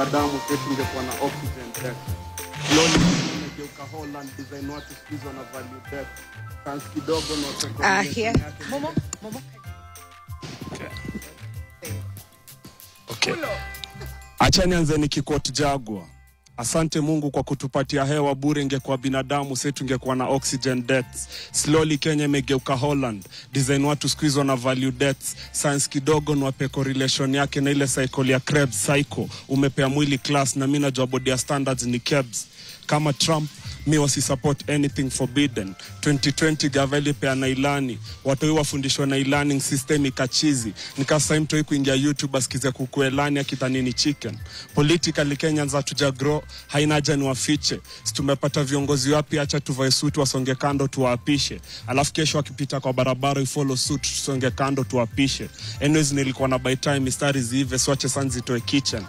binadamu kwetu ingekuwa na oxygen deck. Slowly nimegeuka Holland design watu squeeze na value deck. Chance kidogo na uteko. Here. Mumo. Okay. Acha nianze nikikoti Jagwa. Asante Mungu kwa kutupatia hewa bure, ingekuwa binadamu sisi tungekuwa na oxygen deaths. Slowly Kenya imegeuka Holland. Design watu squeeze na value deaths. Science kidogo na wape correlation yake na ile cycle ya Krebs cycle. Umepea mwili class na mimi najua body ya standards ni Krebs. Kama Trump mi wasi support anything forbidden. 2020 gaveli pea na ilani. Watu wafundishwa na e-learning system ikachizi. Nikasa mtu kuingia YouTube asikize kukuelani akidhani chicken. Politically Kenyans hatujagrow, haina haja ni wafiche. Tumepata viongozi wapi, acha tuvae suit wasonge kando tuwaapishe. Alafu kesho akipita kwa barabara follow suit tusonge kando tuwapishe. Anyways nilikuwa na by time mistari zive swache sanzi toe kitchen.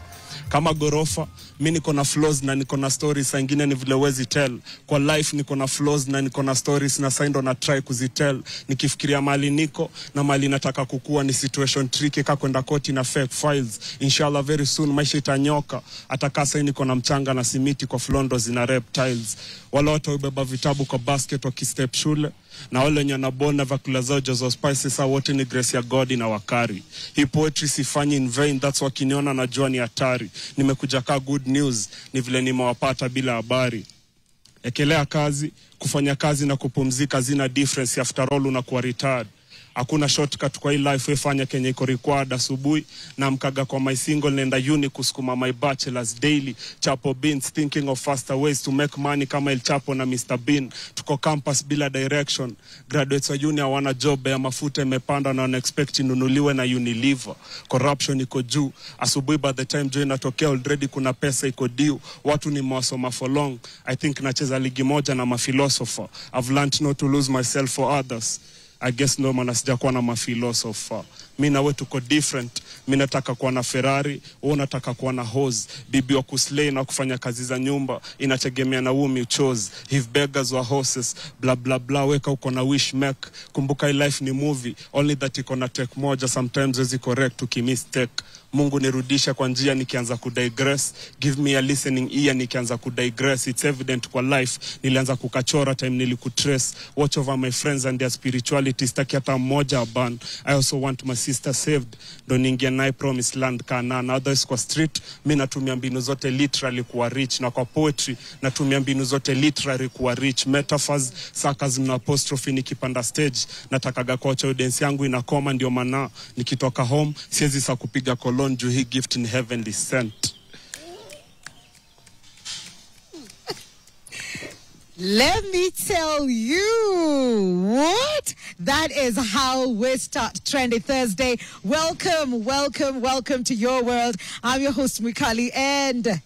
Kama gorofa, mimi niko na flaws na niko na stories, zingine ni vile wezi tell. Kwa life niko na flaws na niko na stories na sasa ndo na try kuzitell. Nikifikiria mali niko na mali nataka kukua ni situation tricky ka kwenda koti na fake files. Inshallah very soon maisha itanyoka. Atakasa niko na mchanga na simiti kwa flondo zina reptiles. Wala watu wabeba vitabu kwa basket wakistep shule. Na wale nyana bona vakula zao jozo spices wote ni grace ya God na wakari. Hii poetry sifanyi in vain, that's wakiniona najua ni hatari. Nimekuja ka good news, ni vile nimewapata bila habari. Ekelea kazi, kufanya kazi na kupumzika zina difference, after all unakuwa retired. Hakuna shortcut kwa hii life, wefanya kenye iko required. Asubuhi na mkaga kwa my single nenda uni kusukuma my bachelors daily. Chapo beans thinking of faster ways to make money kama El Chapo na Mr. Bean. Tuko campus bila direction. Graduates wa uni hawana job, ya mafuta imepanda na unexpect nunuliwe na Unilever. Corruption iko juu. Asubuhi by the time join natokea already kuna pesa iko due. Watu ni mwasoma for long. I think nacheza ligi moja na philosopher. I've learned not to lose myself for others. I guess no man asijakuwa na philosopher. Mimi na wewe tuko different. Mimi nataka kuwa na Ferrari, wewe unataka kuwa na hose. Bibi wa kuslay na kufanya kazi za nyumba inategemea na who you chose. If beggars were horses, blah blah blah, weka uko na wish make. Kumbuka hii life ni movie, only that iko na take moja, sometimes is correct tukimistake. Mungu nirudisha kwa njia nikianza kudigress. Give me a listening ear nikianza kudigress. It's evident kwa life nilianza kukachora time nilikutrace. Watch over my friends and their spirituality, staki hata mmoja aban. I also want my sister saved. Ndo ningia nae promise land Canaan. Others kwa street mimi natumia mbinu zote literally kuwa rich, na kwa poetry natumia mbinu zote literally kuwa rich. Metaphors, sarcasm na apostrophe nikipanda stage. Natakaga kocha audience yangu inakoma, ndio maana nikitoka home siwezi sa kupiga koloni. He gift in heavenly sent. Let me tell you what? That is how we start Trendy Thursday. Welcome to your world. I'm your host Mikali, and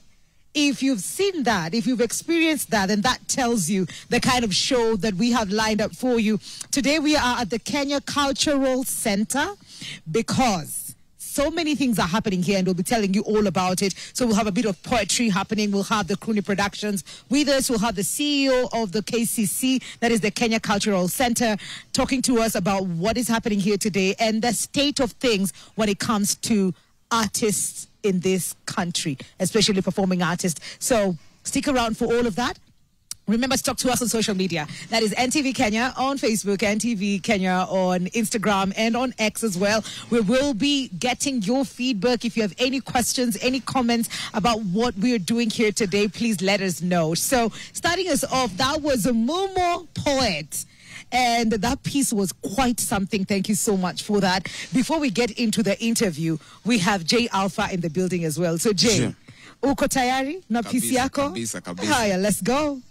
if you've seen that, if you've experienced that, then that tells you the kind of show that we have lined up for you. Today we are at the Kenya Cultural Center because so many things are happening here, and we'll be telling you all about it. So we'll have a bit of poetry happening. We'll have the Croonie Productions with us. We'll have the CEO of the KCC, that is the Kenya Cultural Center, talking to us about what is happening here today and the state of things when it comes to artists in this country, especially performing artists. So stick around for all of that. Remember to talk to us on social media. That is NTV Kenya on Facebook, NTV Kenya on Instagram, and on X as well. We will be getting your feedback. If you have any questions, any comments about what we're doing here today, please let us know. So, starting us off, that was a Mumo poet. And that piece was quite something. Thank you so much for that. Before we get into the interview, we have J Alpha in the building as well. So, Jay, uko tayari na piece yako? Kabisa. Haya, let's go.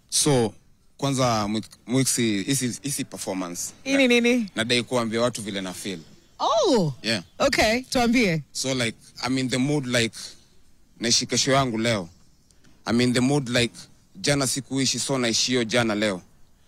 So, kwanza mwiksi isi performance. Nini? Nadai kuambia watu vile na feel. Oh. Yeah. Okay, tuambie. So like I'm in the mood like naishi kesho yangu leo. I'm in the mood like jana sikuishi so naishio jana leo.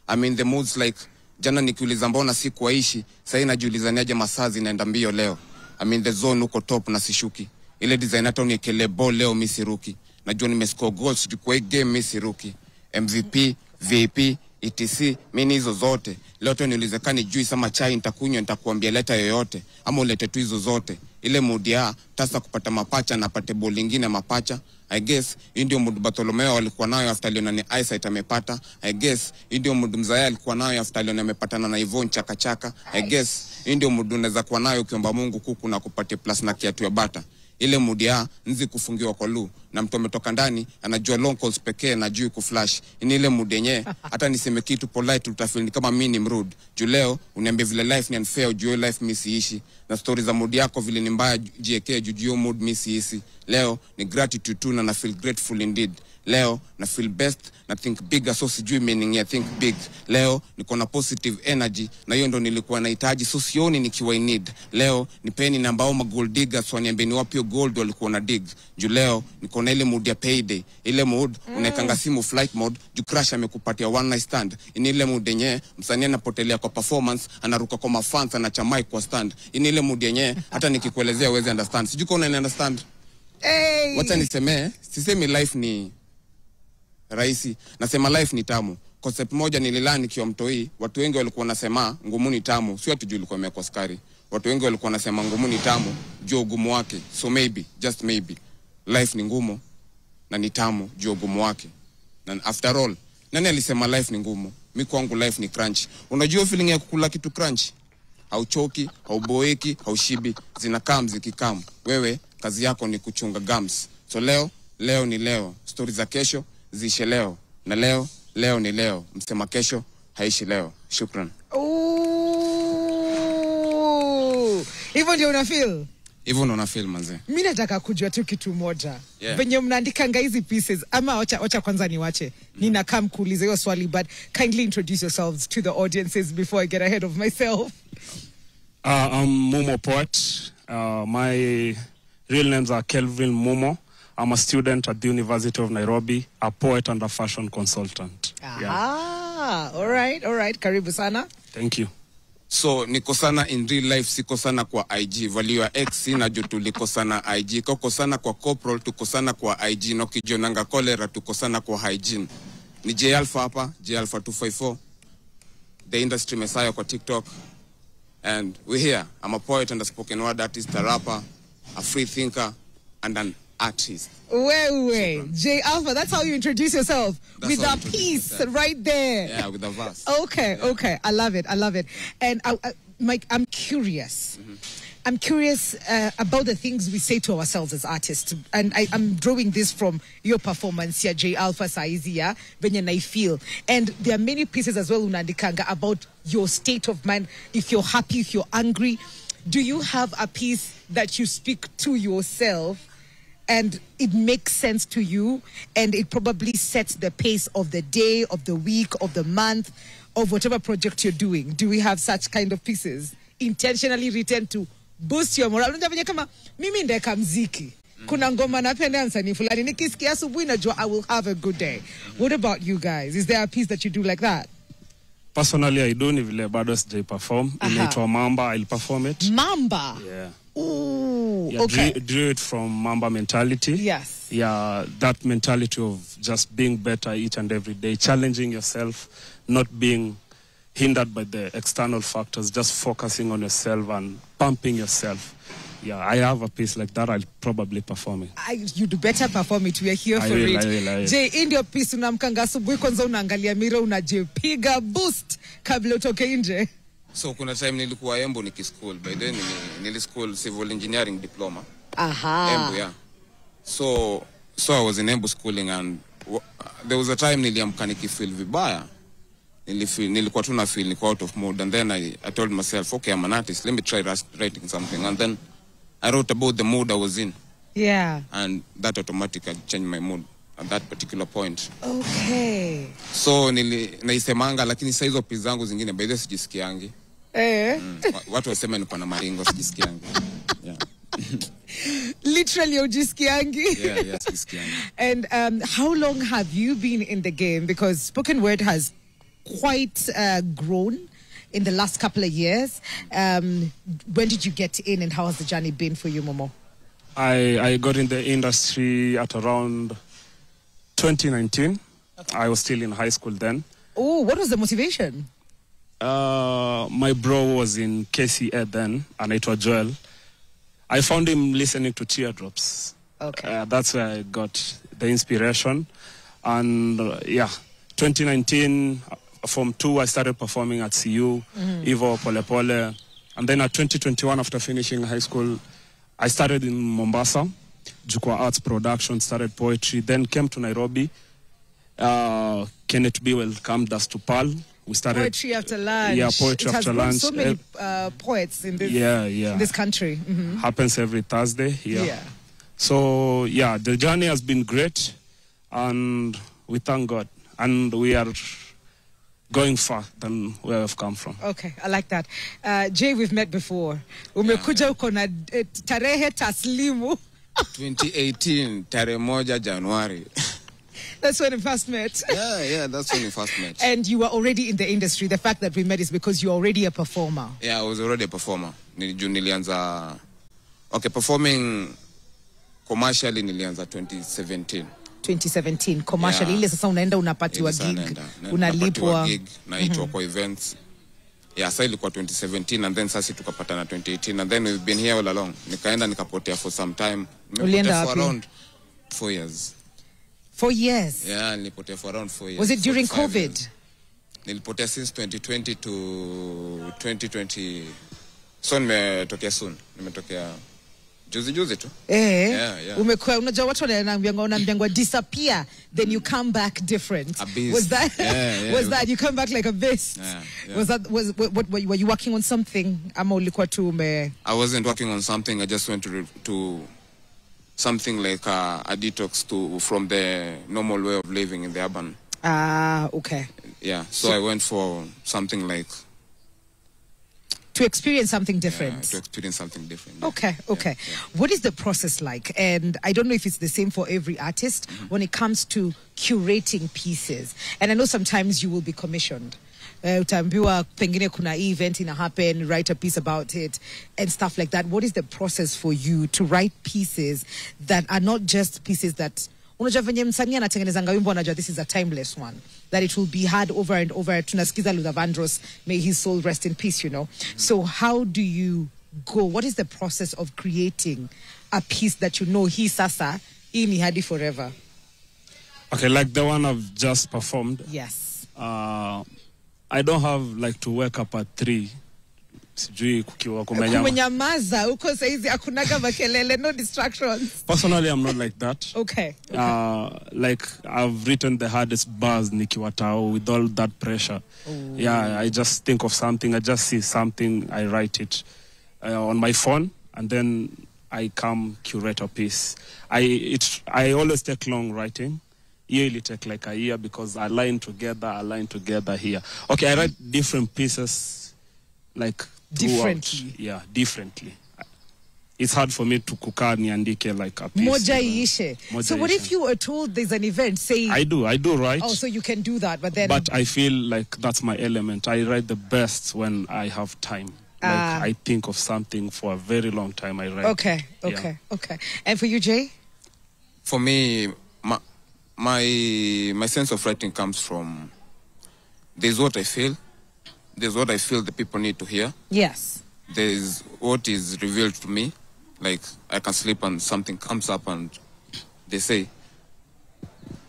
I'm in the moods like jana nikiuliza mbona sikuishi, sasa najiuliza niaje masaa zinaenda mbio leo. I'm in the zone uko top na sishuki. Ile design hata unikele ball leo mimi siruki. Najua nimescore goals kwa hii game mimi siruki. MVP, VIP, ETC, mimi hizo zote. Leo tu niulize kani juice ama chai nitakunywa, nitakuambia leta yoyote ama ulete tu hizo zote. ile mood ya tasa kupata mapacha na pate ball lingine mapacha. I guess hii ndio mood Bartolomeo alikuwa nayo after Lionel Eyesight amepata. I guess hii ndio mood Mzaya alikuwa nayo after Lionel amepatana na Yvonne Chakachaka. I guess hii ndio mood unaweza kuwa nayo ukiomba Mungu kuku na kupatia plus na kiatu ya bata. Ile mood ya nzi kufungiwa kwa lu na mtu ametoka ndani anajua long calls pekee na juu kuflash. Ni ile mood yenyewe hata niseme kitu polite utafeel ni kama mimi ni mrude. Juu leo uniambia vile life ni unfair, juu life mimi siishi na stories za mood yako vile ni mbaya jiekee juu mood mimi siishi. Leo ni gratitude tu na feel grateful indeed. Leo na feel best na think bigger, so sijui meaning ya think big. Leo niko na positive energy na hiyo ndo nilikuwa nahitaji, so sioni nikiwa in need. Leo nipeni namba au gold diggers waniambie ni wapi gold walikuwa na dig. Juu leo niko na ile mood ya payday, ile mood unaekanga simu flight mode juu crash amekupatia one night stand. Ni ile mood yenyewe msanii anapotelea kwa performance anaruka kwa mafans anachamai kwa stand. Ni ile mood yenyewe hata nikikuelezea uweze understand. Sijui kama una understand. Hey. Wacha niseme, sisemi life ni rahisi, nasema life ni tamu. Concept moja nililani nikiwa mtoi, watu wengi walikuwa wanasema ngumu ni tamu, sio ati juu ilikuwa imewekwa sukari. Watu wengi walikuwa wanasema ngumu ni tamu juu ugumu wake. So maybe, just maybe, life ni ngumu na ni tamu juu ugumu wake. Na after all, nani alisema life ni ngumu? Mimi kwangu life ni crunch. Unajua feeling ya kukula kitu crunch? Hauchoki, hauboeki, haushibi, zinakaa zikikam. Wewe kazi yako ni kuchunga gums. So leo ni leo. Stories za kesho ziishe leo. Na leo ni leo. Msema kesho haishi leo. Shukran. Ooh. Hivyo ndio una feel? Hivyo ndo na feel manze. Mimi nataka kujua tu kitu moja. Venye mnaandikanga hizi pieces ama wacha kwanza niwache. Ninakaa mkuulize hiyo swali, but kindly introduce yourselves to the audiences before I get ahead of myself. I'm Mumo Poet. My real names are Kelvin Mumo. I'm a student at the University of Nairobi, a poet and a fashion consultant. All right. Karibu sana. Thank you. So niko sana in real life, siko sana kwa IG. Value ya X na juu tuliko sana IG. Koko sana kwa corporal, tuko sana kwa IG. No kijonanga cholera, tuko sana kwa hygiene. Ni J Alpha hapa, J Alpha 254. The industry messiah kwa TikTok. And we're here. I'm a poet and a spoken word artist, a rapper, a free thinker, and an artist. Wait. J Alpha, that's how you introduce yourself. That's with a piece right there. Yeah, with a verse. Okay. I love it. And Mike, I'm curious. I'm curious about the things we say to ourselves as artists. And I'm drawing this from your performance here, J Alpha Saizia, Venye I feel. And there are many pieces as well, Unandikanga, about your state of mind. If you're happy, if you're angry. Do you have a piece that you speak to yourself and it makes sense to you and it probably sets the pace of the day, of the week, of the month, of whatever project you're doing? Do we have such kind of pieces intentionally written to boost your morale? Unajua venye kama mimi ndeka mziki, kuna ngoma napenda msanii fulani nikisikia asubuhi najua I will have a good day. What about you guys? Is there a piece that you do like that? Personally, I do. Ni vile bado sijai perform. Inaitwa Mamba. I'll perform it. Mamba? Yeah. Ooh, Yeah, okay. drew it from Mamba mentality. Yes. Yeah, that mentality of just being better each and every day, challenging yourself, not being hindered by the external factors, just focusing on yourself and pumping yourself. Yeah, I have a piece like that. I'll probably perform it. You do better perform it. We are here for it. I will. Jay, in your piece unamkanga asubuhi kwanza unaangalia mira unajipiga boost kabla utoke nje. So kuna time nilikuwa Embu nikischool. By then nilischool civil engineering diploma. Embu, yeah. So I was in Embu schooling and there was a time niliamka nikifeel vibaya. Nilikuwa tu na feel niko out of mood, and then I told myself, okay, I'm an artist, let me try writing something. And then I wrote about the mood I was in. Yeah. And that automatically changed my mood at that particular point. Okay. So naisemanga, lakini saa hizo piece zangu zingine by the way sijisikiangi. Watu wasema niko na maringo, sijisikiangi. Yeah. Literally ujisikiangi. Yeah, sijisikiangi. And how long have you been in the game? Because spoken word has quite grown in the last couple of years. When did you get in and how has the journey been for you, Mumo? I got in the industry at around 2019. Okay. I was still in high school then. Oh, what was the motivation? My bro was in KCA then, and it was Joel. I found him listening to Teardrops. Okay. That's where I got the inspiration. And 2019, Form 2, I started performing at CU, Evo, Pole Pole. And then at 2021, after finishing high school, I started in Mombasa, Jukwa Arts Production, started poetry, then came to Nairobi. Kenneth B welcomed us to PAL. We started Poetry after lunch. Yeah, poetry it after has lunch. So many poets in this, in this country. Happens every Thursday. Yeah. So, the journey has been great, and we thank God. And we are going far than where we've come from. Okay, I like that. Jay, we've met before. Umekuja uko na tarehe taslimu. 2018, tarehe moja January. That's when we first met. Yeah, that's when we first met. And you were already in the industry. The fact that we met is because you're already a performer. Yeah, I was already a performer. Nilianza performing commercially nilianza 2017. 2017 commercially, ile sasa unaenda unapatiwa gig, unalipwa gig, naitwa kwa events. Yeah, sasa ilikuwa 2017 and then sasa tukapatana 2018 and then we've been here all along. Nikaenda nikapotea for some time. Ulienda for around 4 years. 4 years? Yeah, nilipotea for around 4 years. Was it during COVID? Years. Nilipotea since 2020 to 2020. So nimetokea juzi tu. Yeah. Umekuwa unajua watu wanaambiwa disappear then you come back different. A beast. Was that was that you come back like a beast? Yeah. What were you working on something ama ulikuwa tu I wasn't working on something. I just went to something like a detox from the normal way of living in the urban. Okay. Yeah, so I went for something like to experience something different. Yeah, to experience something different. Okay. Yeah. What is the process like? And I don't know if it's the same for every artist when it comes to curating pieces. And I know sometimes you will be commissioned. Utaambiwa pengine kuna event ina happen, write a piece about it and stuff like that. What is the process for you to write pieces that are not just pieces that unajua venye msanii anatengenezanga wimbo anajua this is a timeless one, that it will be heard over and over. Tunasikiza Luther Vandross, may his soul rest in peace, you know. So how do you go? What is the process of creating a piece that you know hii sasa hii ni hadi forever? Okay, like the one I've just performed. Yes. I don't have like to wake up at 3. Sijui kukiwa kumenyamaza uko saizi hakunaga makelele, no distractions. Personally, I'm not like that. Okay. Like I've written the hardest bars nikiwa tao with all that pressure. Ooh. Yeah, I just think of something, I just see something, I write it on my phone and then I come curate a piece. I always take long writing. Yearly take like a year because I line together here. Okay, I write different pieces like differently. Yeah, differently. It's hard for me to kukaa niandike like a piece. Moja iishe. So what if you were told there's an event, say... I do write. Oh, so you can do that, but then... But I feel like that's my element. I write the best when I have time. Like I think of something for a very long time, I write. Okay. And for you, Jay? For me, my sense of writing comes from... There's what I feel. There's what I feel the people need to hear. Yes. There's what is revealed to me. Like, I can sleep and something comes up and they say,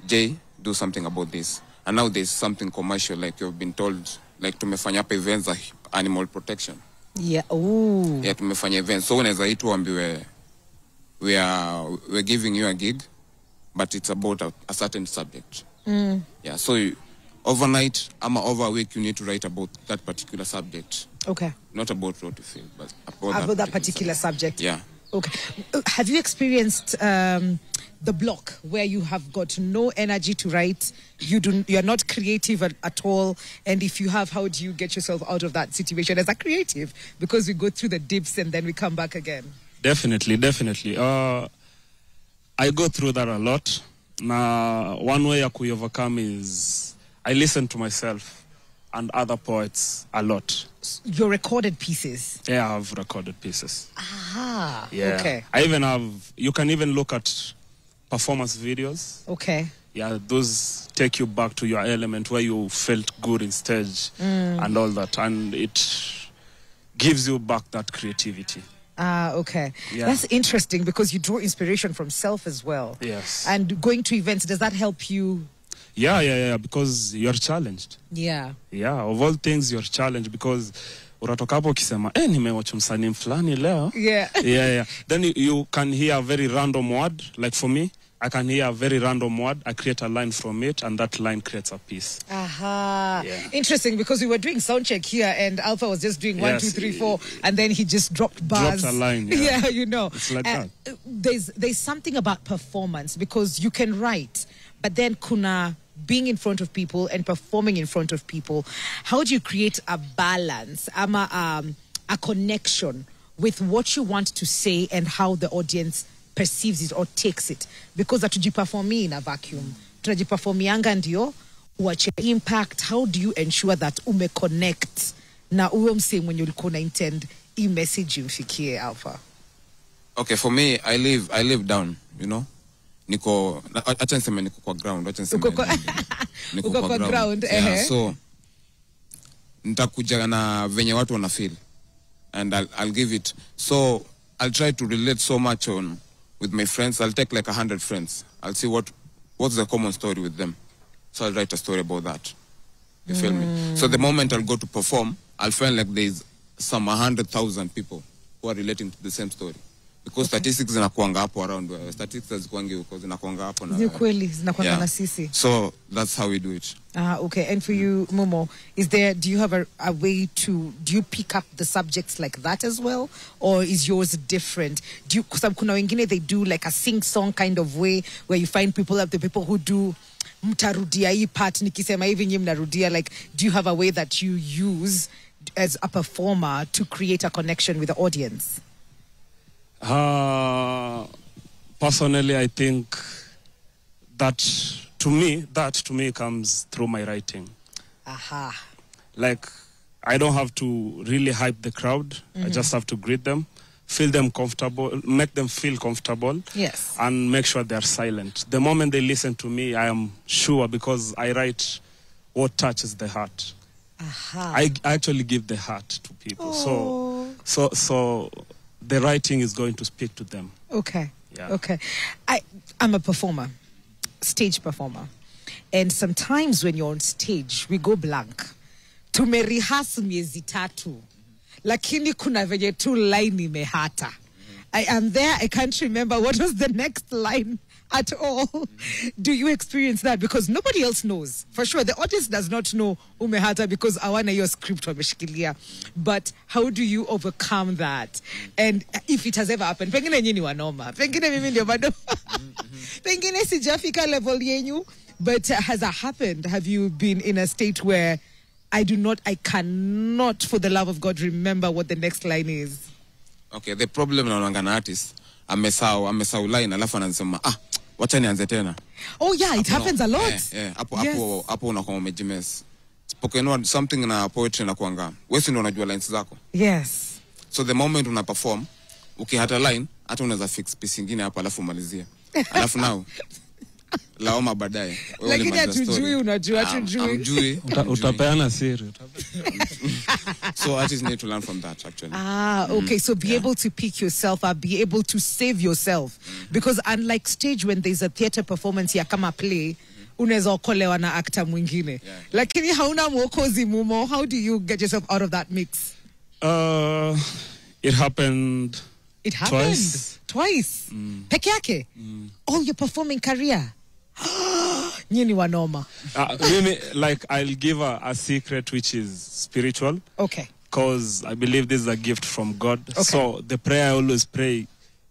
Jay, do something about this. And now there's something commercial, like you've been told, like tumefanya hapa events za animal protection. Yeah. Ooh. Yeah, tumefanya events. So unaweza itu ambiwe, we're giving you a gig, but it's about a certain subject. Yeah, so overnight, over a week, you need to write about that particular subject. Okay. Not about what you feel, but about that particular subject. Yeah. Okay. Have you experienced the block where you have got no energy to write? You're not creative at all. And if you have, how do you get yourself out of that situation as a creative? Because we go through the dips and then we come back again. Definitely. I go through that a lot. Now, one way I could overcome is I listen to myself and other poets a lot. Your recorded pieces? Yeah, I have recorded pieces. Aha, yeah. Okay. I even have, you can even look at performance videos. Okay. Yeah, those take you back to your element where you felt good in stage and all that. And it gives you back that creativity. Okay. Yeah. That's interesting because you draw inspiration from self as well. Yes. And going to events, does that help you? Yeah, because you're challenged. Yeah. Yeah, of all things you're challenged because utatoka hapo ukisema nimewacha msanii fulani leo. Yeah. Then you can hear a very random word. Like for me, I can hear a very random word. I create a line from it, and that line creates a piece. Aha. Yeah. Interesting, because we were doing sound check here, and Alpha was just doing 1, 2, 3, 4, and then he just dropped bars. Dropped a line. Yeah, you know. It's like that. There's something about performance, because you can write, but then kuna being in front of people and performing in front of people. How do you create a balance, a connection with what you want to say and how the audience perceives it or takes it? Because hatujiperformi in a vacuum. Tunajiperformianga ndio uache impact. How do you ensure that connect na uwe mse mwenye ulikuwa intend i message imfikie Alpha? Okay, for me, I live down, you know. Acha niseme niko kwa ground, niko kwa ground. Yeah, so nitakuja na venye watu wana feel, and I'll give it. So I'll try to relate so much with my friends. I'll take like 100 friends. I'll see what's the common story with them. So I'll write a story about that. You feel me? So the moment I'll go to perform, I'll find like there's some 100,000 people who are relating to the same story. Because statistics zinakuanga hapo around. Statistics zikuangi huko zinakuanga hapo na. Ni kweli zinakuanga na sisi. So that's how we do it. Okay. And for you, Mumo, do you have a way do you pick up the subjects like that as well? Or is yours different? Because kuna wengine, they do like a sing-song kind of way where you find the people who do mtarudia hii part nikisema hivi nyinyi mnarudia. Like, do you have a way that you use as a performer to create a connection with the audience? Personally, I think that to me comes through my writing. Aha. Like, I don't have to really hype the crowd. I just have to greet them, feel them comfortable, make them feel comfortable. Yes. And make sure they're silent. The moment they listen to me, I am sure, because I write what touches the heart. Aha. I actually give the heart to people. So the writing is going to speak to them. Okay. Yeah. Okay. I'm a performer, stage performer. And sometimes when you're on stage, we go blank. Tumerihas miezi tatu. Lakini kuna venye tu line imehata. I am there, I can't remember what was the next line at all. Do you experience that? Because nobody else knows. For sure, the audience does not know umehata because awana your script wameshikilia. But how do you overcome that? And if it has ever happened, pengine nyinyi wanoma. Pengine mimi ndio bado. Pengine sijafika level yenyu. But has that happened? Have you been in a state where I cannot, for the love of God, remember what the next line is? Okay, the problem na wangana artist, amesau line alafu anasema wacha nianze tena. Oh yeah, it happens a lot. Hapo unakuwa umejimes. Spoken word, something na poetry na kuanga. Wewe ndio unajua lines zako. Yes. So the moment una perform, ukihata line, hata unaweza fix piece nyingine hapo alafu malizie. Alafu now laoma baadaye. Lakini hatujui, unajua hatujui. Utapeana siri. So artists need to learn from that, actually. Okay. So be able to pick yourself up, be able to save yourself. Because unlike stage, when there's a theater performance ya kama play, unaweza okolewa na actor mwingine. Lakini hauna mwokozi, Mumo. How do you get yourself out of that mix? It happened. It happened twice. Peke yake? All your performing career. Nyini wanoma. Like, I'll give a secret which is spiritual. Okay. Because I believe this is a gift from God. Okay. So the prayer I always pray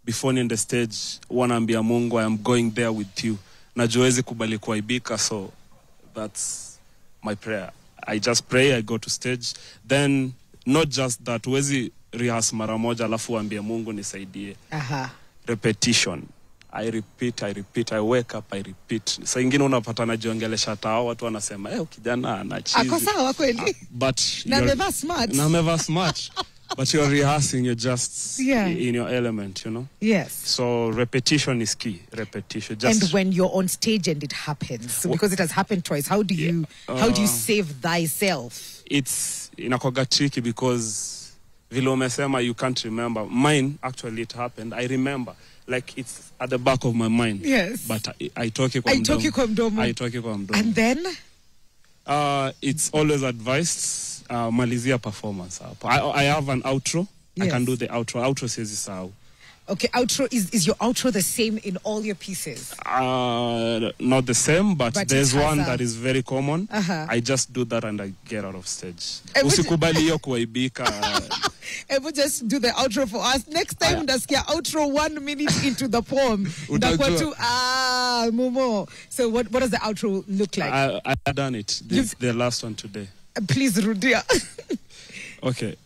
before in the stage, wanaambia Mungu, I am going there with you. Najua hawezi kubali kuaibika, so that's my prayer. I just pray, I go to stage. Then, not just that, huwezi rehearse mara moja alafu uambie Mungu nisaidie. Repetition. I repeat, I wake up, I repeat. Sa ingine unapata najiongelesha tao, watu wanasema, kijana anachizi. Ako sawa kweli. But na meva smart. Na meva smart. But you're rehearsing, you're just in your element, you know? Yes. So repetition is key. Repetition. And when you're on stage and it happens, because it has happened twice, how do you save thyself? It's inakuwaga tricky because vile umesema you can't remember. Mine, actually, it happened. I remember. Like, it's at the back of my mind. Yes. But I talk it kwa mdomo. And then? It's always advised, malizia performance. I have an outro. Yes. I can do the outro. Outro says this out. Okay, outro, is your outro the same in all your pieces? Not the same, but there's one that is very common. I just do that and I get out of stage. Usikubali hiyo kuaibika. Ever just do the outro for us. Next time, nasikia outro 1 minute into the poem. Mumo. So what does the outro look like? I've done it. This is the last one today. Please, Rudia. Okay.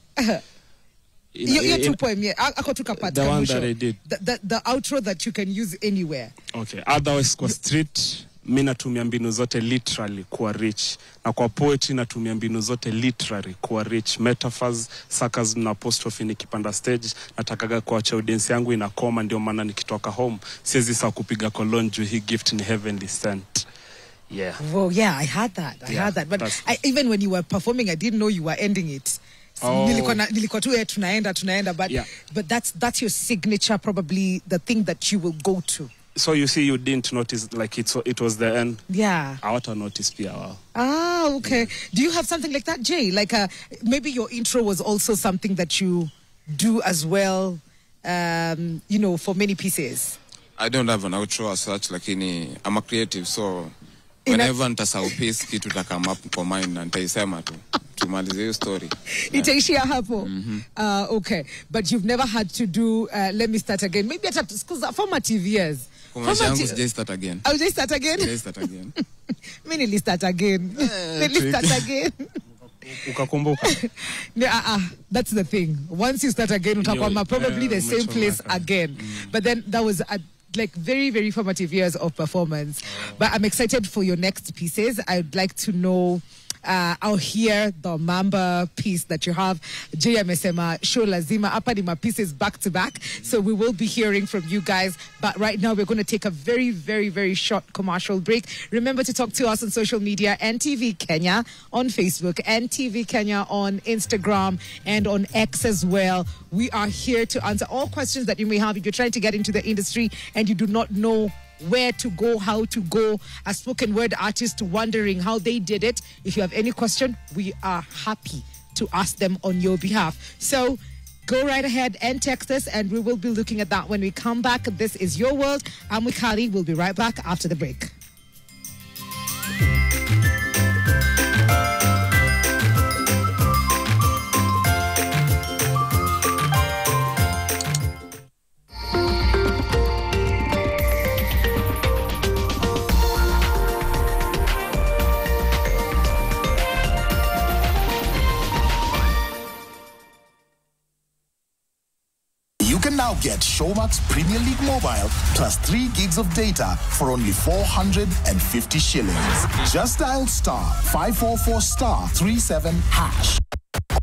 Your 2 poem, yeah. The one that I did. The outro that you can use anywhere. Okay. Otherwise, kwa street, mi natumia mbinu zote literally kuwa rich. Na kwa poetry natumia mbinu zote literally kuwa rich. Metaphors, sarcasm na apostrophe nikipanda stage. Natakaga kuacha audience yangu inakoma, ndio maana nikitoka home. Siwezi saa kupiga cologne juu hii gift ni heavenly sent. Yeah. Well, yeah, I heard that. I heard that. But even when you were performing, I didn't know you were ending it. Nilikuwa tu tunaenda, but that's your signature, probably the thing that you will go to. So you see, you didn't notice like it was the end. Yeah. I want to notice PR. Okay. Yeah. Do you have something like that, Jay? Like maybe your intro was also something that you do as well, for many pieces. I don't have an outro as such, lakini I'm a creative, so whenever nitasahau piece kitu takam up kwa mind na nitaisema tu. Tumalize hiyo story. Itaishia hapo. Okay. But you've never had to do let me start again. Maybe at formative years. Just start again. I'll just start again. Just start again. Mimi start again. Start again. Ukakumbuka. That's the thing. Once you start again, utakwama probably the same place again. But then that was like very, very formative years of performance. But I'm excited for your next pieces. I'd like to know, I'll hear the Mamba piece that you have. Jay amesema show lazima hapa ni ma pieces back to back. So we will be hearing from you guys. But right now we're going to take a very, very, very short commercial break. Remember to talk to us on social media, NTV Kenya on Facebook, NTV Kenya on Instagram, and on X as well. We are here to answer all questions that you may have if you're trying to get into the industry and you do not know where to go, how to go, a spoken word artist wondering how they did it. If you have any question, we are happy to ask them on your behalf. So go right ahead and text us, and we will be looking at that when we come back. This is Your World. I'm Wikali. We'll be right back after the break. Now get Showmax Premier League Mobile plus 3 gigs of data for only 450 shillings. Just dial star 544 star 37 hash.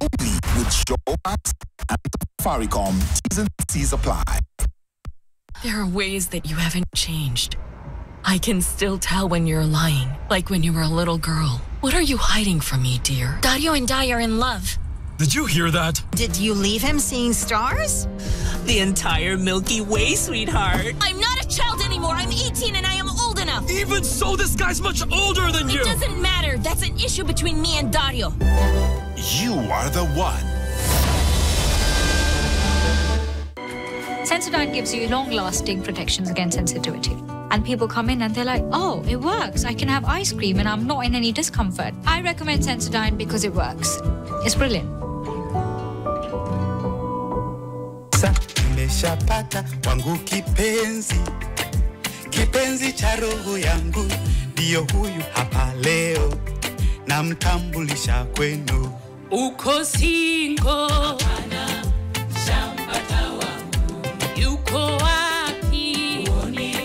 Only with Showmax and Safaricom. T's and C's apply. There are ways that you haven't changed. I can still tell when you're lying, like when you were a little girl. What are you hiding from me, dear? Dario and Di are in love. Did you hear that? Did you leave him seeing stars? The entire Milky Way, sweetheart. I'm not a child anymore. I'm 18 and I am old enough. Even so, this guy's much older than you. It doesn't matter. That's an issue between me and Dario. You are the one. Sensodyne gives you long-lasting protections against sensitivity. And people come in and they're like, oh, it works. I can have ice cream and I'm not in any discomfort. I recommend Sensodyne because it works. It's brilliant. Nimeshapata wangu kipenzi cha roho yangu, ndio huyu hapa leo, namtambulisha kwenu. Uko single, hapana, shampata wangu. Yuko wapi? Uoni,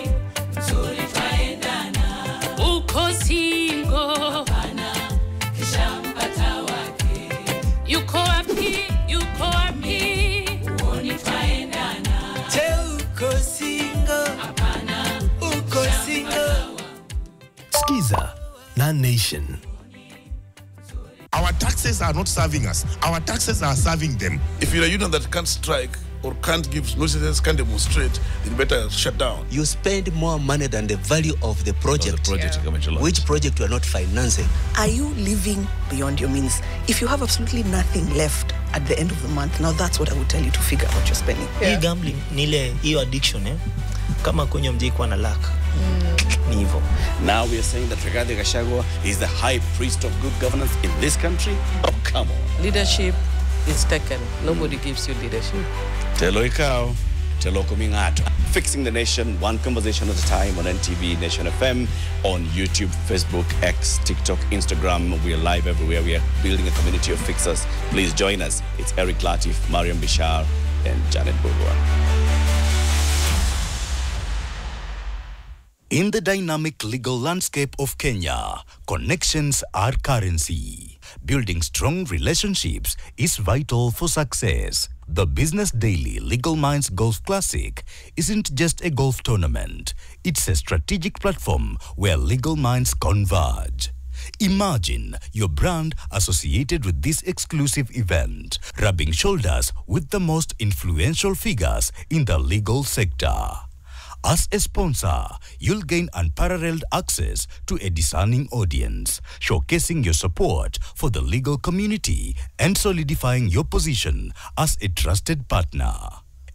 mzuri twaendana. Uko single, hapana, shampata wake. Yuko wapi? Yuko wapi? Skiza, Nan Nation. Our taxi taxes are not serving us. Our taxes are serving them. If you're a union that can't strike or can't give notices, can't demonstrate, then better shut down. You spend more money than the value of the project, which project you are not financing. Are you living beyond your means? If you have absolutely nothing left at the end of the month, now that's what I would tell you to figure out what you're spending. Hii gambling, hiyo addiction, kama kwenye mjikuwa na luck. Ni hivyo. Now we are saying that Rigathi Gachagua is the high priest of good governance in this country. Oh, come on. Leadership is taken. Nobody gives you leadership. Telo ikaw, telo kumingato. Fixing the nation, one conversation at a time on NTV, Nation FM, on YouTube, Facebook, X, TikTok, Instagram. We are live everywhere. We are building a community of fixers. Please join us. It's Eric Latif, Mariam Bishar, and Janet Bulwa. In the dynamic legal landscape of Kenya, connections are currency. Building strong relationships is vital for success. The Business Daily Legal Minds Golf Classic isn't just a golf tournament. It's a strategic platform where legal minds converge. Imagine your brand associated with this exclusive event, rubbing shoulders with the most influential figures in the legal sector. As a sponsor, you'll gain unparalleled access to a discerning audience, showcasing your support for the legal community and solidifying your position as a trusted partner.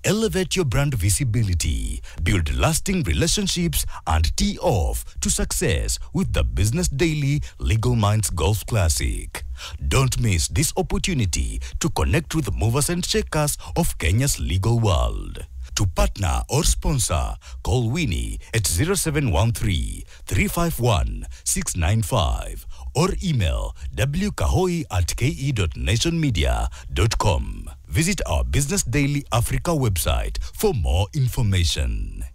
Elevate your brand visibility, build lasting relationships, and tee off to success with the Business Daily Legal Minds Golf Classic. Don't miss this opportunity to connect with the movers and shakers of Kenya's legal world. To partner or sponsor, call Winnie at 0713-351-695 or email wkahoi@ke.nationmedia.com. Visit our Business Daily Africa website for more information.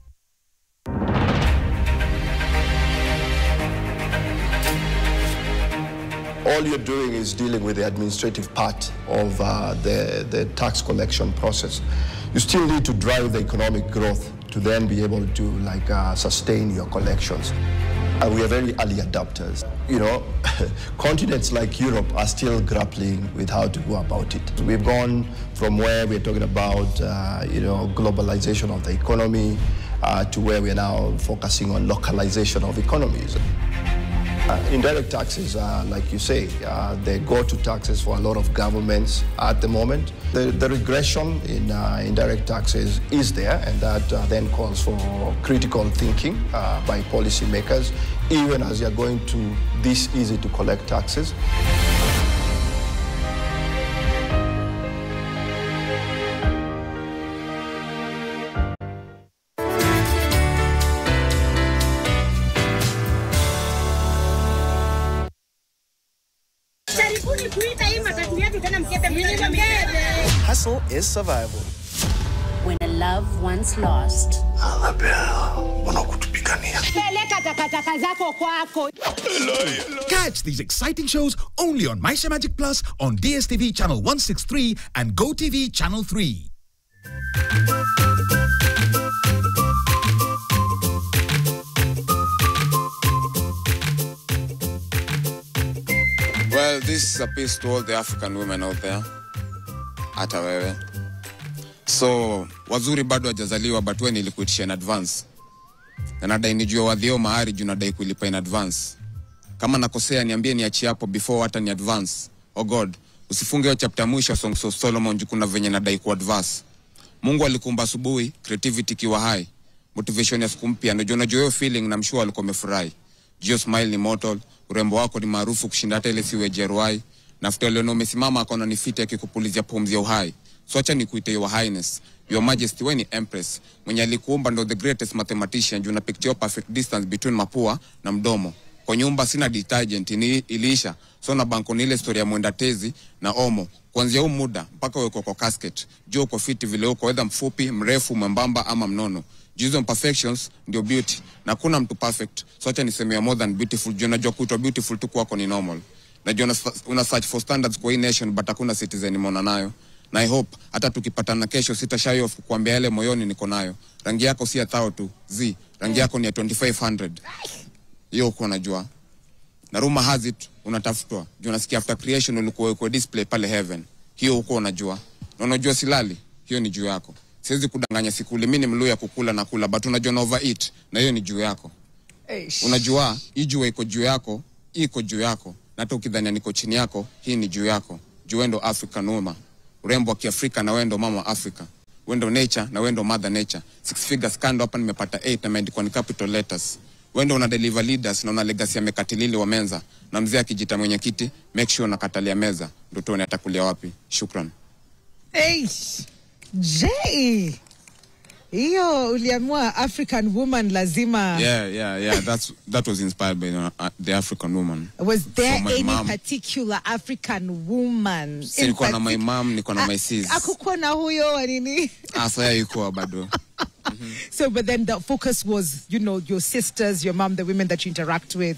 All you're doing is dealing with the administrative part of the tax collection process. You still need to drive the economic growth to then be able to sustain your collections. We are very early adopters. You know, continents like Europe are still grappling with how to go about it. We've gone from where we're talking about, globalization of the economy to where we're now focusing on localization of economies. Indirect taxes, like you say, they go to taxes for a lot of governments at the moment. The regression in indirect taxes is there, and that then calls for critical thinking by policymakers, even as you're going to this easy to collect taxes. Hustle is survival. When a love once lost. Catch these exciting shows only on Maisha Magic Plus on DSTV channel 163 and GoTV channel 3. Well, this is a piece to all the African women out there. Hata wewe. So, wazuri bado hajazaliwa but wewe nilikuitisha in advance. Na nadai nijue wadhio mahari juu nadai kulipa in advance. Kama nakosea niambie niachie hapo before hata ni advance. Oh God, usifunge hiyo chapter mwisho Songs of Solomon juu kuna venye nadai ku advance. Mungu alikuumba asubuhi, creativity kiwa high. Motivation ya siku mpya, ndio unajua hiyo feeling na mshua alikuwa amefurahi. Your smile ni mortal, urembo wako ni maarufu kushinda hata ile siwe jeruai. Nafuta leo umesimama akaona ni fiti akikupulizia pumzi ya uhai. So acha nikuite your highness, your majesty, wewe ni empress. Mwenye alikuumba ndo the greatest mathematician, juu na picture perfect distance between mapua na mdomo. Kwa nyumba sina detergent iliisha. So na banko ni ile story ya mwenda tezi na omo. Kuanzia huu muda mpaka uko kwa casket. Juu uko fiti vile uko, whether mfupi, mrefu, mwembamba ama mnono. Jizo imperfections ndio beauty. Na kuna mtu perfect. So acha niseme more than beautiful. Juu najua kuitwa beautiful tu kwako ni normal. Najua una search for standards kwa hii nation but hakuna citizen mona nayo. Na I hope hata tukipatana kesho sita shy off kukuambia yale moyoni niko nayo. Rangi yako si ya 1000 tu. Rangi yako ni ya 2500. Hiyo uko unajua. na rumor has it unatafutwa. Juu unasikia after creation ulikuwa uko display pale heaven. Hiyo uko unajua. Na unajua silali, hiyo ni juu yako. Siwezi kudanganya sikuli, mimi ni mluya kukula na kula, but unajua na overeat, na hiyo ni juu yako. Unajua, hii juu iko juu yako, hii iko juu yako. Na hata ukidhania niko chini yako, hii ni juu yako. Juu wendo African woman. Urembo wa Kiafrika na wendo mama Africa. Wendo nature na wendo mother nature. 6 figures kando hapa nimepata 8 na imeandikwa ni capital letters. Wendo una deliver leaders na una legacy ya mekatilili wa menza. Na mzee akijita mwenyekiti, make sure unakatalia meza. Ndio tuone atakulia wapi. Shukran. Jay. Hiyo uliamua African woman lazima. Yeah. That was inspired by the African woman. Was there any mom. particular African woman? Nilikuwa na my mom, nilikuwa na my sis. Akukuwa na huyo wa nini? Asa yuko bado. So, but then the focus was, you know, your sisters, your mom, the women that you interact with.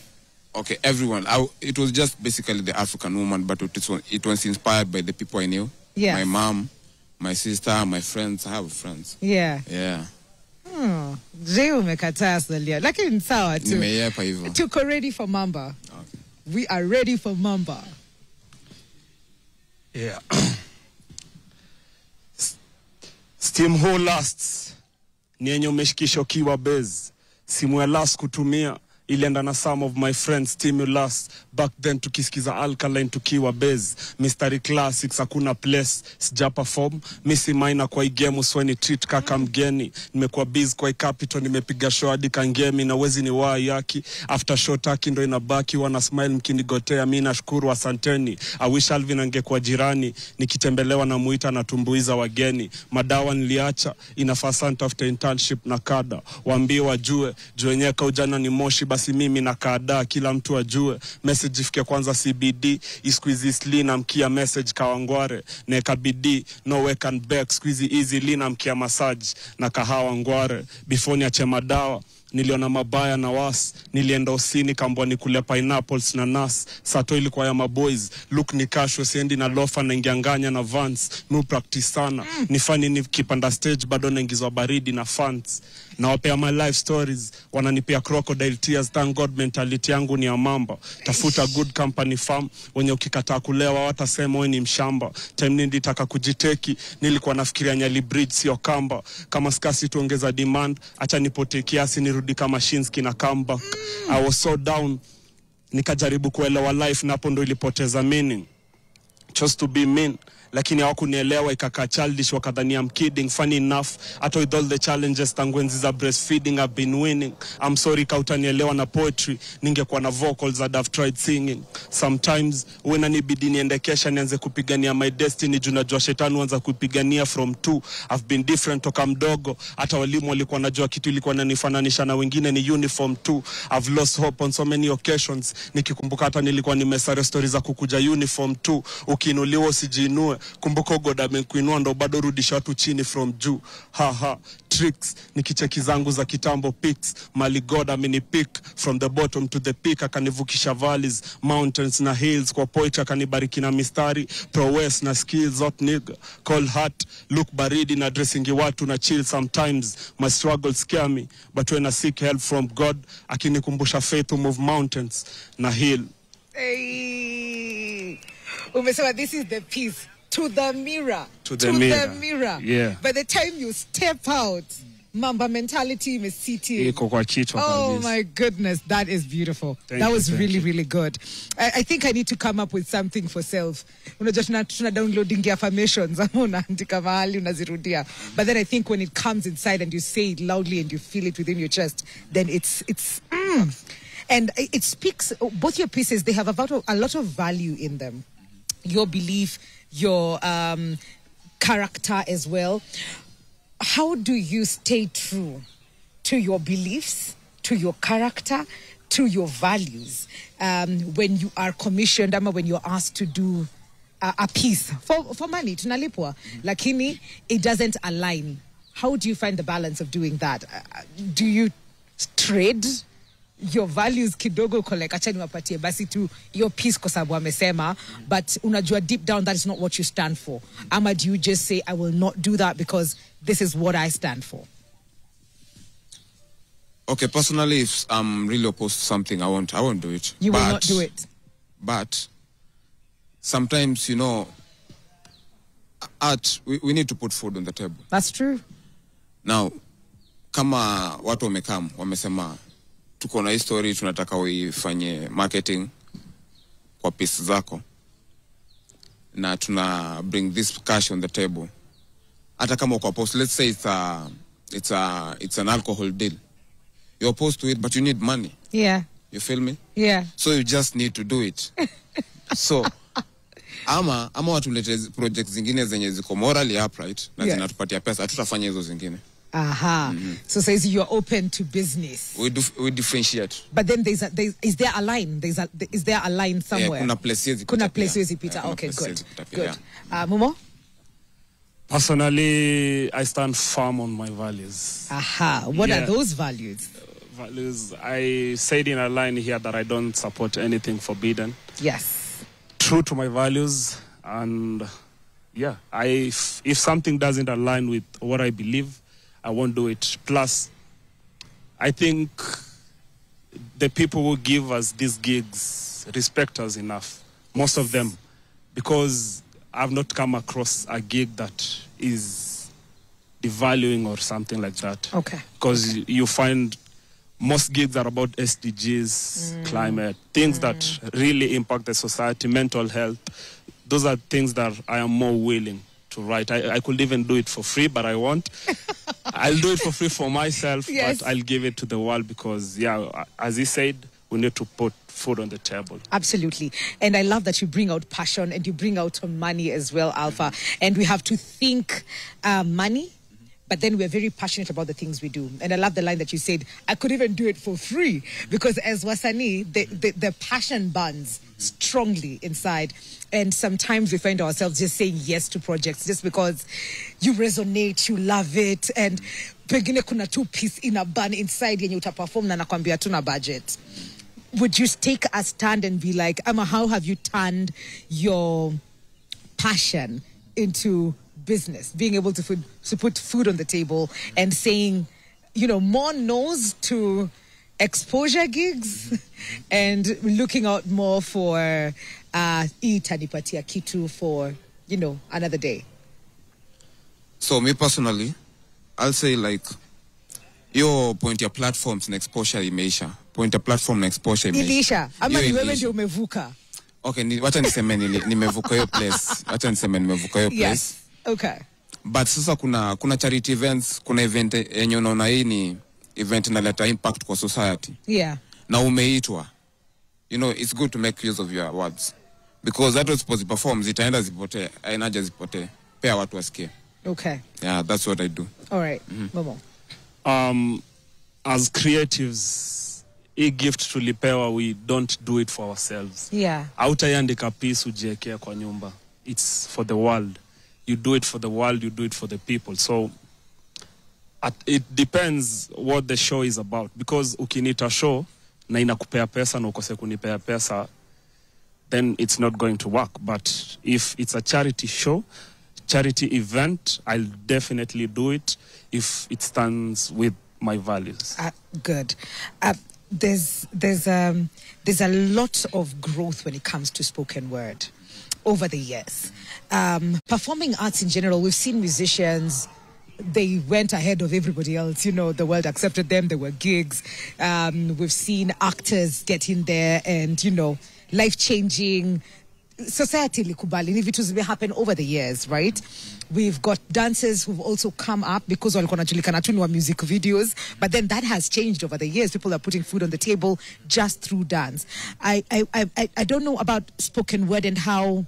Okay, everyone. It was just basically the African woman, but it was inspired by the people I knew. Yeah. My mom, my sister, my friends. I have friends. Yeah. Je umekataa Salia. Lakini ni sawa tu. Nimeyepa hivyo. Tuko ready for Mamba. Okay. We are ready for Mamba. Yeah. Steam who lasts. Ni yenye umeshikisha ukiwa base. Simu ya last kutumia ilienda na some of my friends stimulus. Back then tukisikiza alkaline tukiwa base. Mystery classics hakuna place. Sija perform. Missy minor kwa igemu sweni treat kaka mgeni. Nimekuwa busy kwa capital. Nimepiga show hadi kangemi na wezi ni waa yaki. After show taki ndo inabaki. Wana smile mkinigotea. Mi nashukuru asanteni. I wish Alvin angekuwa jirani. Nikitembelewa na muita na tumbuiza wageni. Madawa niliacha. Inafaa santa after internship na kada. Waambie wajue. Juenyeka ujana ni moshi basi mimi na kada. Kila mtu ajue. Message ifike kwanza CBD. Isqueezy sli na mkia message kawangware. Neka bidii. No way can back. Squeezy easy li na mkia massage. Na kahawa ngware. Before niache madawa. Niliona mabaya na was. Nilienda usini kambwa ni kule pineapples na nas. Sato ilikuwa ya maboys. Look ni casual siendi na lofa na ingianganya na vans. No practice sana. Nifani nikipanda stage bado naingizwa baridi na fans. Na wapea my life stories. Wananipea crocodile tears. Thank God mentality yangu ni ya mamba. Tafuta good company farm. Wenye ukikataa kulewa watasema we ni mshamba. Time nilitaka kujiteki. Nilikuwa nafikiria Nyali Bridge sio kamba. Kama skasi tuongeza demand. Acha nipote kiasi nirudi kama Shinski na comeback. I was so down. Nikajaribu kuelewa life na hapo ndo ilipoteza meaning. Chose to be mean. Lakini hawakunielewa ikakaa childish wakadhani I'm kidding. Funny enough, hata with all the challenges tangu enzi za breastfeeding I've been winning. I'm sorry kautanielewa na poetry. Ningekuwa na vocals I'd have tried singing. Sometimes when inanibidi niende kesha nianze kupigania my destiny. Juu najua shetani huanza kupigania from 2. I've been different toka mdogo. Hata walimu walikuwa najua kitu ilikuwa inanifananisha na wengine ni uniform 2. I've lost hope on so many occasions. Nikikumbuka hata nilikuwa nimesare stories za kukuja uniform 2. Ukiinuliwa usijiinue. Kumbuka God amekuinua ndo bado rudisha watu chini from juu. Tricks nikicheki zangu za kitambo pics. Mali God amenipick from the bottom to the peak. Akanivukisha valleys, mountains na hills. Kwa poetry akanibariki na mistari. Prowess na skills hot nigga. Cold heart, look baridi na dressingi watu na chill. Sometimes my struggles scare me. But when I seek help from God akinikumbusha faith to move mountains na heal. Umesema this is the piece. To the mirror. To the mirror. Yeah. By the time you step out, Mamba mentality is sitting. Oh my goodness, that is beautiful. That was really, really good. I think I need to come up with something for self. Tuna downloading affirmations. But then I think when it comes inside and you say it loudly and you feel it within your chest, then it's and it speaks. Both your pieces, they have a lot of value in them. Your belief, your character as well. How do you stay true to your beliefs, to your character, to your values when you are commissioned, when you're asked to do a piece for money, tunalipwa, lakini it doesn't align? How do you find the balance of doing that? Do you trade your values kidogo koleka acha niwapatie basi tu your piece kwa sababu amesema, but unajua deep down that is not what you stand for? Ama do you just say I will not do that because this is what I stand for? Okay, personally, if I'm really opposed to something, I won't do it. You will not do it. But sometimes, you know, we need to put food on the table. That's true. Now, kama watu wamesema tuko na history, tunataka uifanye marketing kwa piece zako, na tuna bring this cash on the table. Hata kama uko opposed, let's say it's an alcohol deal. You're opposed to it, but you need money. Yeah. You feel me? Yeah. So you just need to do it. So ama watulete projects zingine zenye ziko morally upright na zinatupatia pesa, hatutafanya hizo zingine. Aha. So says you're open to business. We differentiate. But then is there a line? Is there a line somewhere? Kuna place yezi pita. Okay, good. Good. Mumo? Personally, I stand firm on my values. Aha. What are those values? Values, I said in a line here that I don't support anything forbidden. Yes. True to my values, and yeah, if something doesn't align with what I believe, I won't do it. Plus, I think the people who give us these gigs respect us enough, most of them, because I've not come across a gig that is devaluing or something like that. Okay. Because you find most gigs are about SDGs, climate, things that really impact the society, mental health. Those are things that I am more willing to write. I could even do it for free, but I won't. I'll do it for free for myself, but I'll give it to the world because, yeah, as he said, we need to put food on the table. Absolutely. And I love that you bring out passion and you bring out money as well, Alpha. And we have to think money, but then we're very passionate about the things we do. And I love the line that you said, I could even do it for free, because as Wasani, the passion burns strongly inside. And sometimes we find ourselves just saying yes to projects just because you resonate, you love it, and pengine kuna two piece in a bun inside yenye utaperform na nakwambia tuna budget. Would you take a stand and be like, Amma, how have you turned your passion into business, being able to put food on the table and saying, you know, more no's to exposure gigs and looking out more for itanipatia kitu for, you know, another day? So me personally, I'll say like, your point your platforms na exposure imeisha. Point your platform na exposure imeisha. Ama ni wewe ndio umevuka. Okay, wacha niseme nimevuka hiyo place. Wacha niseme nimevuka hiyo place. Yes. Okay. But sasa kuna charity events, kuna event yenye unaona hii ni event inaleta impact kwa society. Yeah. Na umeitwa. You know, it's good to make use of your words. Because that was supposed to perform, zitaenda zipote, ainaja zipote. Pea watu wasikie. Okay. Yeah, that's what I do. All right. Momo. As creatives, a gift tulipewa, we don't do it for ourselves. Yeah. Hautaiandika piece ujiekea kwa nyumba. It's for the world. You do it for the world, you do it for the people. So it depends what the show is about. Because ukinita show na inakupea pesa na ukose kunipea pesa, then it's not going to work. But if it's a charity show, charity event, I'll definitely do it if it stands with my values. Good. There's a lot of growth when it comes to spoken word over the years. Performing arts in general, we've seen musicians, they went ahead of everybody else. You know, the world accepted them. There were gigs. We've seen actors get in there and, you know, life-changing. Society likubali ni vitu zime happen over the years, right? We've got dancers who've also come up because walikuwa wanajulikana tu ni wa music videos, but then that has changed over the years. People are putting food on the table just through dance. I don't know about spoken word and how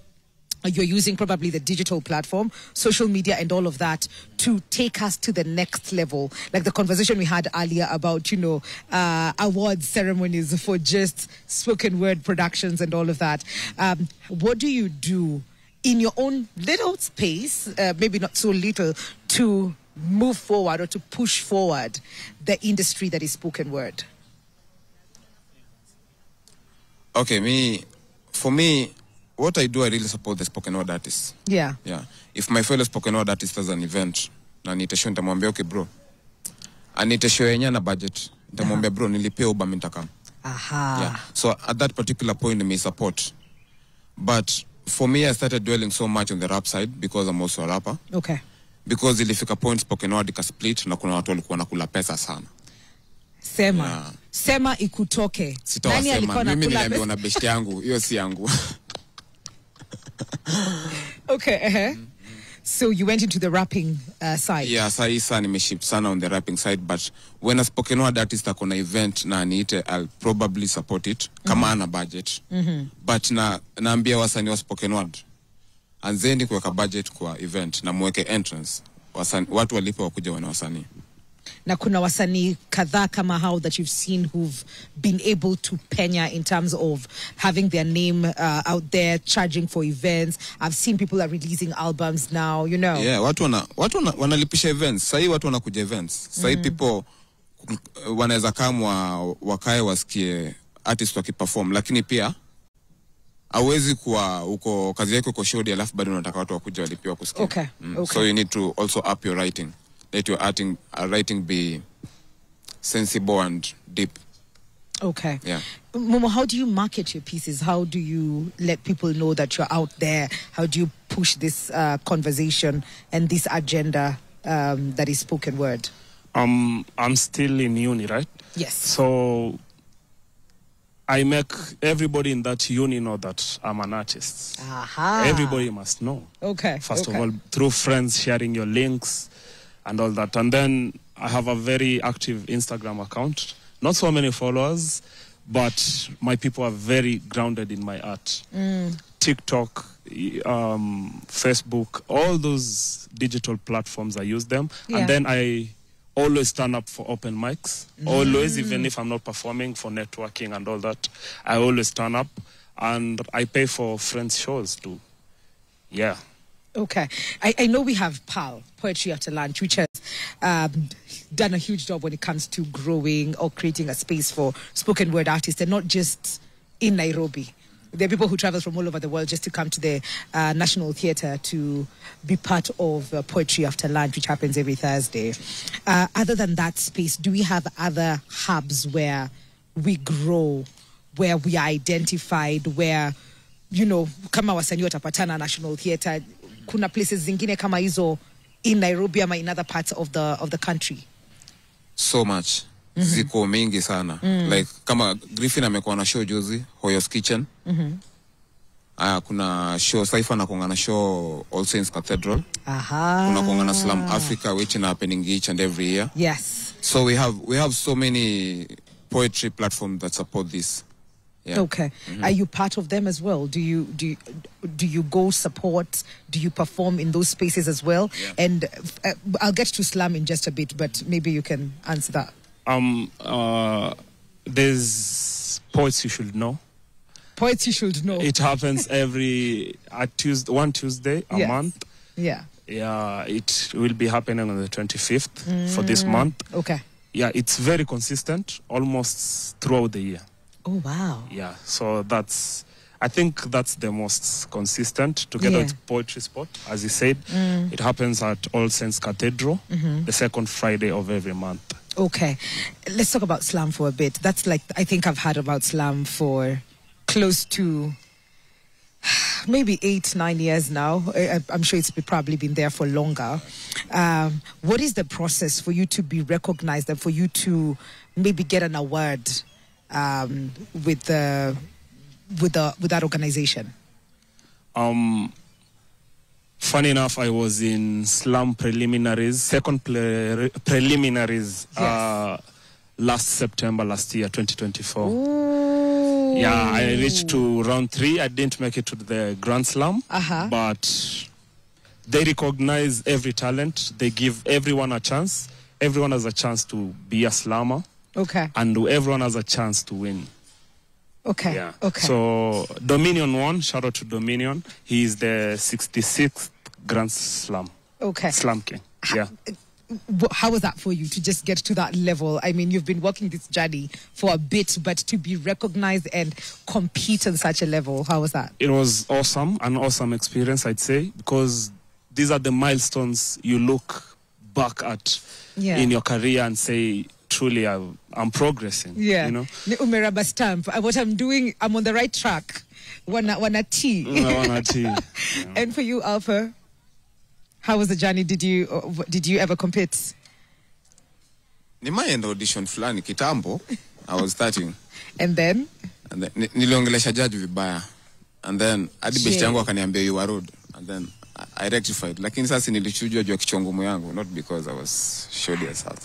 you're using probably the digital platform, social media and all of that to take us to the next level. Like the conversation we had earlier about, you know, awards ceremonies for just spoken word productions and all of that. What do you do in your own little space, maybe not so little, to move forward or to push forward the industry that is spoken word? Okay, for me, what I do, I really support the spoken word artists. Yeah. Yeah. If my fellow spoken word artist has an event, na nitesho nitamwambia, okay bro, anitesho yenye na budget Nitamwambia bro nilipia Uber mimi nitakam. Aha. Yeah. So at that particular point I support. But for me I started dwelling so much on the rap side because I'm also a rapper. Okay. Because ilifika point spoken word ika split na kuna watu walikuwa nakula pesa sana. Sema. Sema ikutoke. Nani alikuwa nakula? Mimi niliambiwa na best yangu, hiyo si yangu. Okay, So you went into the rapping side? Yeah, saisa nimeship sana on the rapping side, but when a spoken word artist akona event na niite, I'll probably support it kama ana budget. But naambia wasanii wa spoken word anzeni kuweka budget kwa event na muweke entrance. Watu walipe wakuja wana wasanii. Na kuna wasanii kadhaa kama how that you've seen who've been able to penya in terms of having their name out there, charging for events. I've seen people are releasing albums now, you know. Yeah, watu wanalipisha events. Sahi watu wanakuja events. Sahi people wanaweza kama wakae wasikie artist wakiperform, lakini pia hawezi kuwa uko kazi yako uko show alafu bado unataka watu wakuja walipiwa kusikia. Okay. So you need to also up your writing. Let your writing be sensible and deep. Okay. Yeah. Mumo, how do you market your pieces? How do you let people know that you're out there? How do you push this conversation and this agenda that is spoken word? I'm still in uni, right? Yes. So I make everybody in that uni know that I'm an artist. Aha. Everybody must know. Okay. First of all, through friends sharing your links and all that. And then I have a very active Instagram account. Not so many followers, but my people are very grounded in my art. TikTok, Facebook, all those digital platforms, I use them. Yeah. And then I always turn up for open mics. Always, even if I'm not performing, for networking and all that. I always turn up. And I pay for friends' shows too. Yeah. Okay. I know we have PAL, Poetry After Lunch, which has done a huge job when it comes to growing or creating a space for spoken word artists, and not just in Nairobi. There are people who travel from all over the world just to come to the National Theatre to be part of Poetry After Lunch, which happens every Thursday. Other than that space, do we have other hubs where we grow, where we are identified, where, you know, kama wasanii watapatana National Theatre, kuna places zingine kama hizo in Nairobi ama in other parts of the country? So much. Ziko mingi sana. Like kama Griffin amekuwa na show juzi, Hoyo's Kitchen. Kuna show Saifa na kuanga na show All Saints Cathedral. Aha. Kuna kuanga na Slam Africa, which is happening each and every year. Yes. So we have so many poetry platforms that support this. Yeah. Okay. Are you part of them as well? Do you go support? Do you perform in those spaces as well? Yeah. And I'll get to Slam in just a bit, but maybe you can answer that. There's Poets You Should Know. Poets You Should Know. It happens one Tuesday a month. Yeah. Yeah, it will be happening on the 25th for this month. Okay. Yeah, it's very consistent, almost throughout the year. Oh, wow. Yeah, so I think that's the most consistent, together with Poetry Spot, as you said. It happens at All Saints Cathedral, the second Friday of every month. Okay. Let's talk about Slam for a bit. That's like, I think I've heard about Slam for close to maybe 8-9 years now. I'm sure it's probably been there for longer. What is the process for you to be recognized and for you to maybe get an award with that organization? Funny enough, I was in Slam preliminaries, second preliminaries last September last year, 2024. Ooh. Yeah, I reached to round 3. I didn't make it to the Grand Slam, but they recognize every talent. They give everyone a chance. Everyone has a chance to be a slammer. Okay. And everyone has a chance to win. Okay. Yeah. Okay. So Dominion won. Shout out to Dominion. He is the 66th Grand Slam. Okay. Slam King. Yeah. How was that for you to just get to that level? I mean, you've been walking this journey for a bit, but to be recognized and compete on such a level, how was that? It was awesome, an awesome experience, I'd say, because these are the milestones you look back at in your career and say, truly I'm progressing. Yeah. You know? Ni umeraba stamp. What I'm doing, I'm on the right track. Wana T. Wana T. Yeah. And for you, Alpha, how was the journey? Did you ever compete? Nimeenda audition fulani kitambo. I was starting. And then niliongelesha judge vibaya. And then hadi best yangu akaniambia you are rude. And then I rectified. Lakini sasa nilichujwa juu ya kichongumu yangu, not because I was shoddy as hell.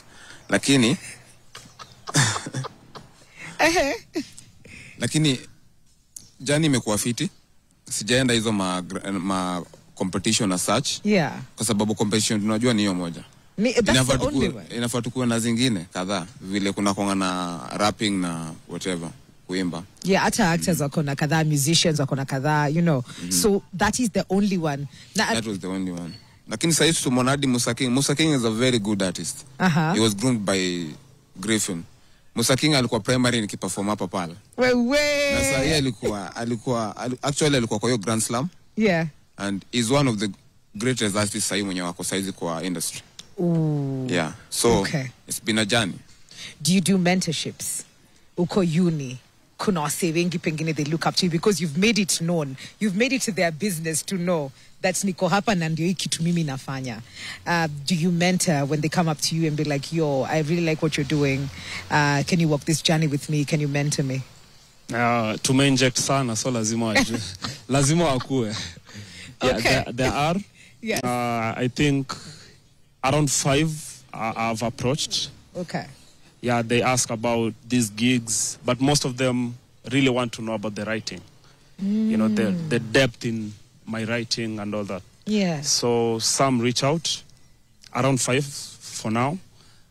Lakini lakini jani imekuwa fiti. Sijaenda hizo ma competition as such. Yeah. Kwa sababu competition tunajua ni hiyo moja. Inafaa tukuwe na zingine kadhaa vile kuna konga na rapping na whatever kuimba. Yeah, hata actors wako na kadhaa, musicians wako na kadhaa, you know. So that is the only one. That was the only one. Lakini sasa hivi tumonadi Musa King. Musa King is a very good artist. He was groomed by Griffin. Musa King alikuwa primary nikiperform hapa pale. Wewe. Na sasa yeye alikuwa kwa hiyo Grand Slam. Yeah. And is one of the greatest artists sasa mwenye wako saizi kwa industry. Ooh. Yeah. So it's been a journey. Do you do mentorships? Uko uni. Kuna wase wengi pengine they look up to you because you've made it known. You've made it to their business to know that niko hapa na ndio hii kitu mimi nafanya. Do you mentor when they come up to you and be like, yo, I really like what you're doing. Can you walk this journey with me? Can you mentor me? Tumeinject sana, so lazima wajue. Lazima wakue. Yeah, there are. Yes. I think around 5 I've approached. Okay. Yeah, they ask about these gigs, but most of them really want to know about the writing. You know, the depth in my writing and all that. Yeah. So some reach out, around 5 for now,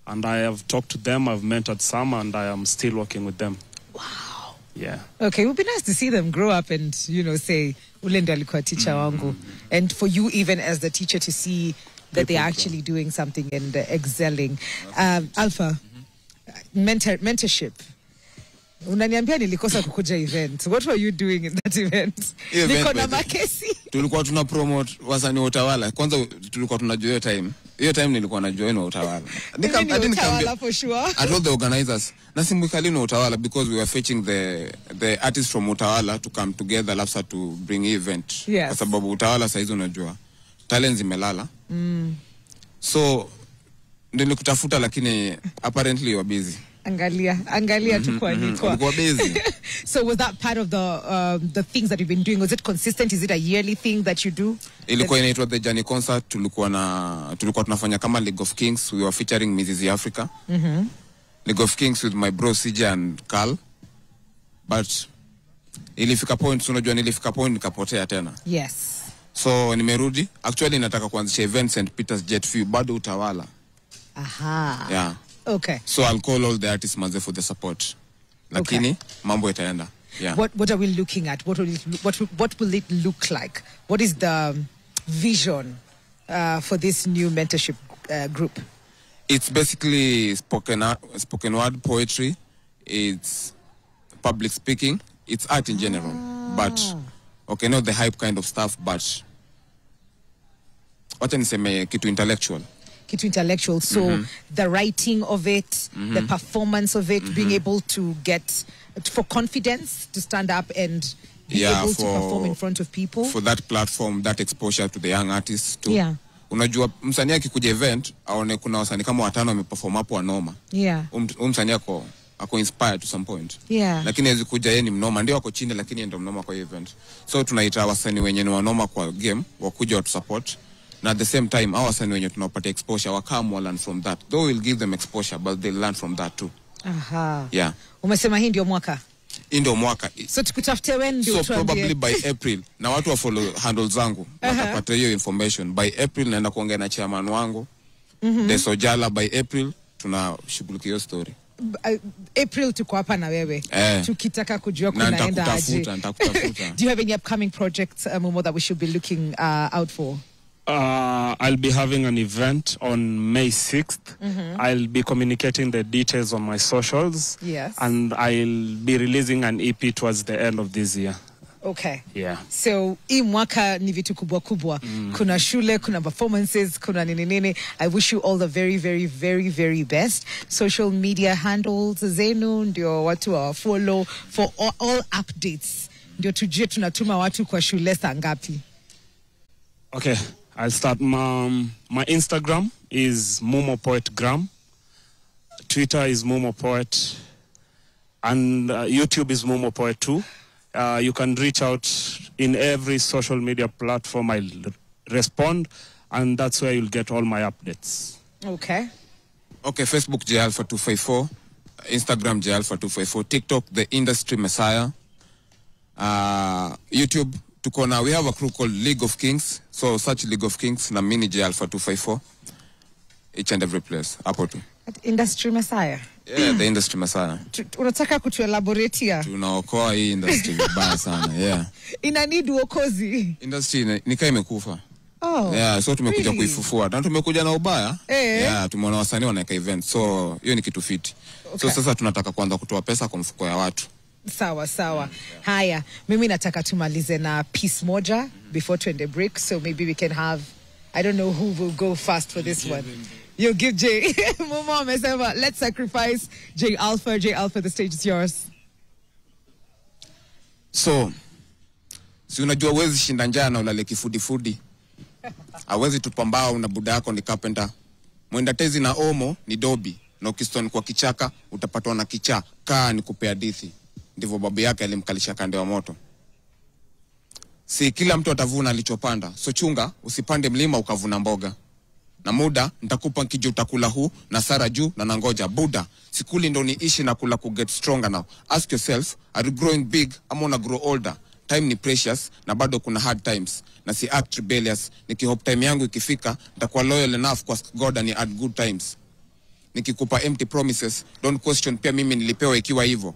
and I have talked to them, I've mentored some, and I am still working with them. Wow. Yeah. Okay, it would be nice to see them grow up and, you know, say, Ulenda alikuwa teacher wangu. And for you even as the teacher to see that they're actually doing something and excelling. Alpha, mentorship. Unaniambia nilikosa kukuja event. What were you doing in that event? Niko na makesi. Tulikuwa tuna promote wasanii wa Utawala. Kwanza tulikuwa tunajua hiyo time. Hiyo time nilikuwa najua ni Utawala. Utawala for sure. I told the organizers, nasimwikali ni Utawala because we were fetching the artists from Utawala to come together lapsa to bring event. Yes. Kwa sababu Utawala saizi unajua talents imelala. So nilikutafuta lakini apparently you were busy. Angalia tu kwa niko. busy. So was that part of the things that you've been doing? Was it consistent? Is it a yearly thing that you do? Ilikuwa inaitwa The Journey Concert. Tulikuwa tunafanya kama League of Kings. We were featuring Mrs. Africa. League of Kings with my bro CJ and Carl. But nilifika point nikapotea tena. Yes. So nimerudi. Actually nataka kuanzisha event St. Peter's Jet View bado Utawala. Aha. Yeah. Okay. So I'll call all the artists manze for the support. Lakini mambo itaenda. Yeah. What are we looking at? What will it look like? What is the vision for this new mentorship group? It's basically spoken word poetry. It's public speaking. It's art in general. But okay, not the hype kind of stuff, but wacha niseme kitu intellectual. Intellectual, so the writing of it, the performance of it, being able to get for confidence to stand up and be able to perform in front of people. For that platform, that exposure to the young artists too. Yeah. Unajua msanii akikuja event aone kuna wasanii kama 5 wameperform hapo wanoma. Yeah. Msanii ako inspired to some point. Yeah. Lakini hawezi kuja yeye ni mnoma, ndio wako chini lakini yeye ndio mnoma kwa event. So tunaita wasanii wenye ni wanoma kwa game wakuja watu support. And at the same time, our wasanii wenye tunawapatia exposure wakamu learn from that. Though we'll give them exposure, but they'll learn from that too. Aha. Yeah. Umesema hii ndio mwaka? Hii ndio mwaka. So tukutafute when ndio tuambie. So probably by April. Na watu wa follow handles zangu. Watapata hiyo information. By April naenda kuongea na chairman wangu. Deso Jala by April tunashughulikia hiyo story. April tuko hapa na wewe. Tukitaka kujua kunaenda aje. Nitakutafuta. Do you have any upcoming projects, Mumo, that we should be looking out for? I'll be having an event on May 6th. I'll be communicating the details on my socials. Yes. And I'll be releasing an EP towards the end of this year. Okay. Yeah. So hii mwaka ni vitu kubwa kubwa. Kuna shule, kuna performances, kuna nini nini. I wish you all the very, very, very, very best. Social media handles zenu ndio watu wa follow for all updates. Ndio tujue tunatuma watu kwa shule saa ngapi. Okay, I'll start. My Instagram is Mumo Poet Gram. Twitter is Mumo Poet. And YouTube is Mumo Poet too. You can reach out in every social media platform. I'll respond, and that's where you'll get all my updates. Okay. Okay, Facebook JAlpha254, Instagram JAlpha254, TikTok The Industry Messiah, YouTube we have a crew called League of Kings, so search League of Kings na mini JAlpha254, each and every place. Hapo tu. Industry Messiah. Yeah, The Industry Messiah. Unataka kutuelaboratea? Tunaokoa hii industry vibaya sana, yeah. Ina need uokozi. Industry nikaa imekufa. Oh. Yeah, so tumekuja really? kuifufua. Na tumekuja na ubaya. Yeah, tumeona wasanii wanaweka event. So hiyo ni kitu fiti. Okay. So sasa tunataka kuanza kutoa pesa kwa mfuko ya watu. Sawa sawa. Haya, mimi nataka tumalize na piece moja before tuende break, so maybe we can have, I don't know who will go first for this one. You give Jay. Mumo amesema, let's sacrifice J Alpha. J Alpha, the stage is yours. So, si unajua uwezi shinda njaa na ulale kifudifudi. Hawezi tupambao una buda yako ni carpenter. Mwenda tezi na omo ni dobi. Na ukistone kwa kichaka utapatwa na kichaa. Kaa ni kupea hadithi. Ndivyo babu yake alimkalisha kande wa moto. Si kila mtu atavuna alichopanda. So chunga usipande mlima ukavuna mboga. Na muda nitakupa nkiju utakula huu na sara juu na nangoja buda. Sikuli ndo niishi na kula get stronger now. Ask yourself, are you growing big ama una grow older? Time ni precious na bado kuna hard times. Na si act rebellious. Nikihope time yangu ikifika nitakuwa loyal enough kwa God and at good times. Nikikupa empty promises, don't question pia mimi nilipewa ikiwa hivyo.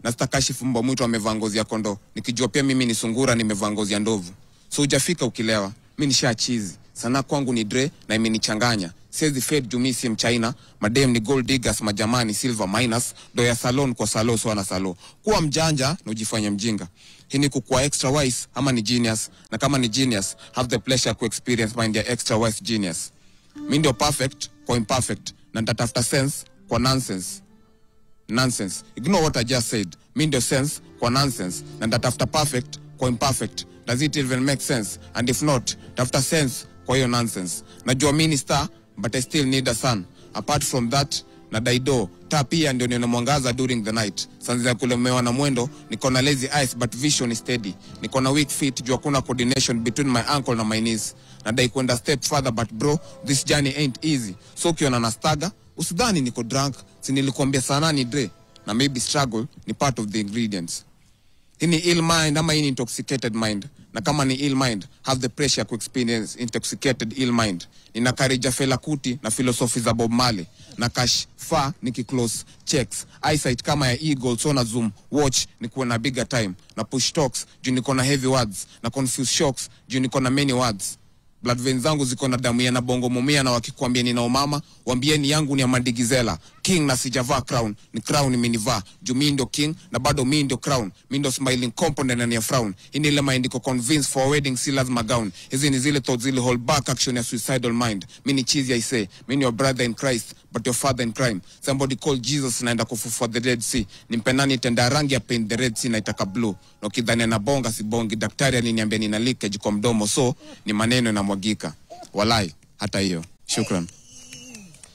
Na sitakashifu mbwa mwitu amevaa ngozi ya kondoo. Nikijua pia mimi ni sungura nimevaa ngozi ya ndovu. So hujafika ukilewa. Mimi nisha chizi. Sana kwangu ni dre na imenichanganya. Siwezi fade juu mimi si mchaina. Madem ni gold diggers, majamani silver miners. Do ya salon kwa salo so ana salo. Kuwa mjanja na ujifanye mjinga. Hii ni kukuwa extra wise ama ni genius. Na kama ni genius, have the pleasure to experience mind ya extra wise genius. Mimi ndio perfect kwa imperfect. Na nitatafuta sense kwa nonsense. Nonsense. Ignore what I just said. Mimi ndio sense kwa nonsense. Na nitatafuta perfect kwa imperfect. Does it even make sense? And if not, tafuta sense kwa hiyo nonsense. Najua mimi ni star, but I still need a sun. Apart from that, na daido, taa pia ndio niona mwangaza during the night. Sanzi ya kulemewa na mwendo, niko na lazy eyes but vision is steady. Niko na weak feet, jua kuna coordination between my ankle na my knees. Nadai kwenda step further but bro, this journey ain't easy. So ukiona na staga, usidhani niko drunk. Si nilikuambia sana ni dre. Na maybe struggle ni part of the ingredients. Hii ni ill mind ama hii ni intoxicated mind. Na kama ni ill mind, have the pressure to experience intoxicated ill mind. Nina karija Fela Kuti na philosophy za Bob Marley. Na cash fa niki-close checks. Eyesight kama ya eagle, so na zoom. Watch ni kuwa na bigger time. Na push talks, juu niko na heavy words. Na confuse shocks, juu niko na many words. Blood veins zangu ziko na damu ya na bongo mumia, na wakikuambia nina umama, waambieni yangu ni ya madigizela. King na sijavaa crown, ni crown imenivaa. Juu mimi ndio king na bado mimi ndio crown. Mimi ndio smiling component na ya frown. Hii ni ile mind iko convinced for a wedding si lazima gown. Hizi ni zile thoughts zile hold back action ya suicidal mind. Mimi ni cheesy I say, mimi ni your brother in Christ but your father in crime. Somebody called Jesus naenda kufufua the Red Sea. Nimpenani tenda rangi ya paint the Red Sea na itaka blue. Na ukidhani na bonga si bongi, daktari aliniambia nina leakage kwa mdomo, so ni maneno na mwagika. Walai, hata hiyo. Shukran.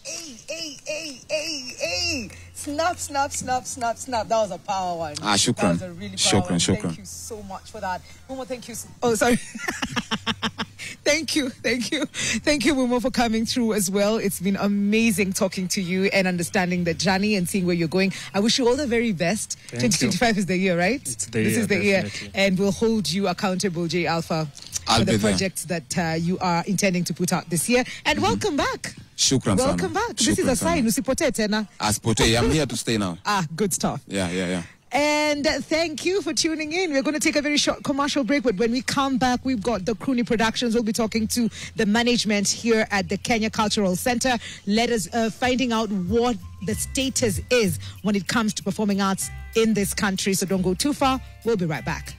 Hey. Snap. That was a power one. Shukran. That was a really power one. Shukran. Thank you so much for that. Mumo, thank you. Oh, sorry. Thank you, Mumo, for coming through as well. It's been amazing talking to you and understanding the journey and seeing where you're going. I wish you all the very best. 2025 is the year, right? It's the this year, is the definitely. year. And we'll hold you accountable, J Alpha, for the projects that you are intending to put out this year. And welcome back. Shukran sana. Welcome back. This is a sign. Usipotee tena. Asipotee. I'm here to stay now. Good stuff. Yeah. And thank you for tuning in. We're going to take a very short commercial break, but when we come back, we've got the Croonie Productions. We'll be talking to the management here at the Kenya Cultural Center. Let us finding out what the status is when it comes to performing arts in this country. So don't go too far. We'll be right back.